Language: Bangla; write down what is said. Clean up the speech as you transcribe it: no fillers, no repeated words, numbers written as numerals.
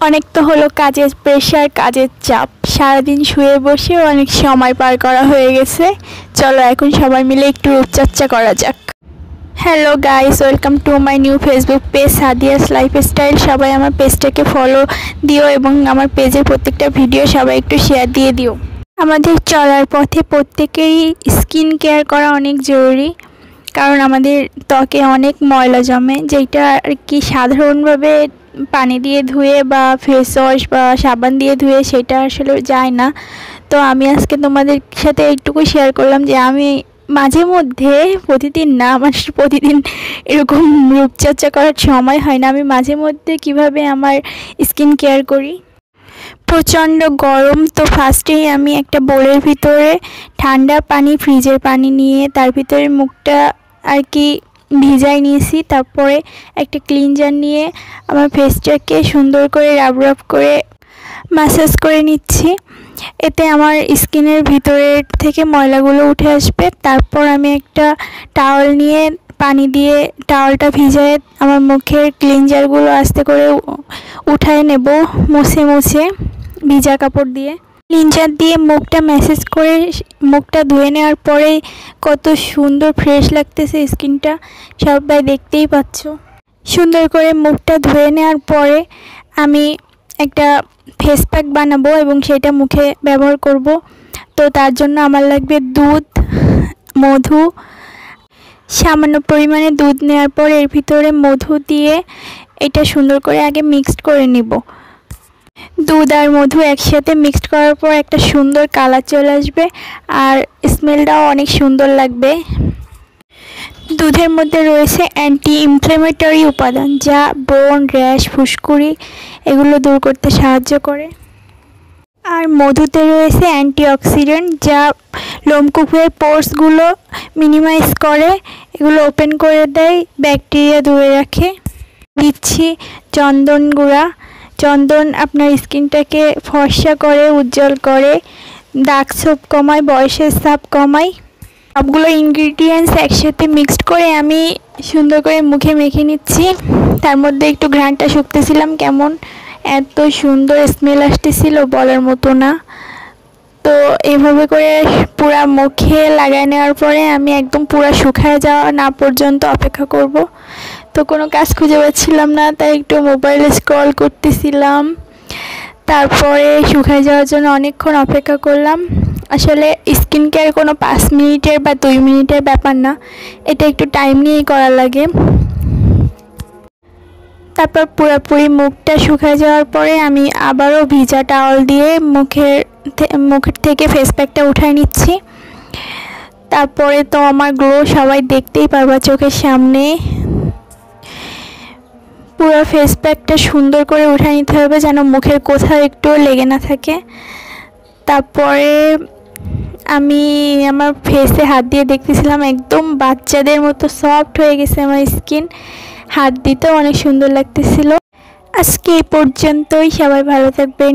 অনেক তো হলো কাজের প্রেশার, কাজের চাপ, সারাদিন শুয়ে বসে অনেক সময় পার করা হয়ে গেছে। চলো এখন সবাই মিলে একটু রূপচর্চা করা যাক। Hello guys, welcome to my new Facebook page Sadia's lifestyle. সবাই আমার পেজটাকে ফলো দিও এবং আমার পেজের প্রত্যেকটা ভিডিও সবাই একটু শেয়ার দিয়ে দিও। আমাদের চলার পথে প্রত্যেকেরই স্কিন কেয়ার করা অনেক জরুরি, কারণ আমাদের ত্বকে অনেক ময়লা জমে, যেটা আর কি সাধারণভাবে পানি দিয়ে ধুয়ে বা ফেস ওয়াশ বা সাবান দিয়ে ধুয়ে সেটা আসলে যায় না। তো আমি আজকে তোমাদের সাথে একটুকু শেয়ার করলাম যে আমি মাঝে মধ্যে, প্রতিদিন না, আমার প্রতিদিন এরকম রূপচর্চা করার সময় হয় না, আমি মাঝে মধ্যে কিভাবে আমার স্কিন কেয়ার করি। প্রচণ্ড গরম, তো ফার্স্টেই আমি একটা বোলের ভিতরে ঠান্ডা পানি, ফ্রিজের পানি নিয়ে তার ভিতরে মুখটা আর কি ভিজাই নিয়েছি। তারপরে একটা ক্লিনজার নিয়ে আমার ফেসটাকে সুন্দর করে রাব করে ম্যাসাজ করে নিচ্ছি। এতে আমার স্কিনের ভিতরের থেকে ময়লাগুলো উঠে আসবে। তারপর আমি একটা টাওয়াল নিয়ে পানি দিয়ে টাওয়ালটা ভিজায় আমার মুখের ক্লিনজারগুলো আস্তে করে উঠায় নেব, মুছে ভিজা কাপড় দিয়ে। ক্লিনজার দিয়ে মুখটা ম্যাসাজ করে মুখটা ধুয়ে নেওয়ার পরে কত সুন্দর ফ্রেশ লাগতেছে স্কিনটা, সবাই দেখতেই পাচ্ছ। সুন্দর করে মুখটা ধুয়ে নেওয়ার পরে আমি একটা ফেস প্যাক বানাবো এবং সেটা মুখে ব্যবহার করব। তো তার জন্য আমার লাগবে দুধ, মধু। সামান্য পরিমাণে দুধ নেওয়ার পর এর ভিতরে মধু দিয়ে এটা সুন্দর করে আগে মিক্সড করে নিব। দুধ আর মধু একসাথে মিক্সড করার পর একটা সুন্দর কালার চলে আসবে আর স্মেলটাও অনেক সুন্দর লাগবে। দুধের মধ্যে রয়েছে অ্যান্টি ইনফ্ল্যামেটরি উপাদান, যা ব্রণ, র্যাশ, ফুসকুড়ি এগুলো দূর করতে সাহায্য করে। আর মধুতে রয়েছে অ্যান্টিঅক্সিডেন্ট, যা লোমকূপের পোর্সগুলো মিনিমাইজ করে, এগুলো ওপেন করে দেয়, ব্যাকটেরিয়া দূরে রাখে। দিচ্ছি চন্দন গুঁড়া। চন্দন আপনার স্কিনটাকে ফর্সা করে, উজ্জ্বল করে, দাগ ছোপ কমায়, বয়সের ছাপ কমায়। সবগুলো ইনগ্রিডিয়েন্টস একসাথে মিক্সড করে আমি সুন্দর করে মুখে মেখে নিচ্ছি। তার মধ্যে একটু ঘ্রাণটা শুকতেছিলাম, কেমন এত সুন্দর স্মেল আসতেছিল বলার মতো না। তো এভাবে করে পুরা মুখে লাগায় নেওয়ার পরে আমি একদম পুরা শুকায় যাওয়া না পর্যন্ত অপেক্ষা করব। তো কোনো কাজ খুঁজে পাচ্ছিলাম না, তাই একটু মোবাইলে স্ক্রল করতেছিলাম। তারপরে শুকায় যাওয়ার জন্য অনেকক্ষণ অপেক্ষা করলাম। আসলে স্কিন কেয়ার কোনো 5 মিনিটের বা 2 মিনিটের ব্যাপার না, এটা একটু টাইম নিয়েই করা লাগে। তারপর পুরোপুরি মুখটা শুকায় যাওয়ার পরে আমি আবারও ভিজা টাওয়াল দিয়ে মুখের থেকে ফেস প্যাকটা উঠায় নিচ্ছি। তারপরে তো আমার গ্লো সবাই দেখতেই পারবা চোখের সামনে। পুরো ফেস প্যাকটা সুন্দর করে উঠায় নিতে হবে যেন মুখের কোথাও একটু লেগে না থাকে। তারপরে আমি আমার ফেসে হাত দিয়ে দেখতেছিলাম, একদম বাচ্চাদের মতো সফট হয়ে গেছে আমার স্কিন, হাত দিতেও অনেক সুন্দর লাগতেছিল। আজকে এই পর্যন্তই, সবাই ভালো থাকবেন।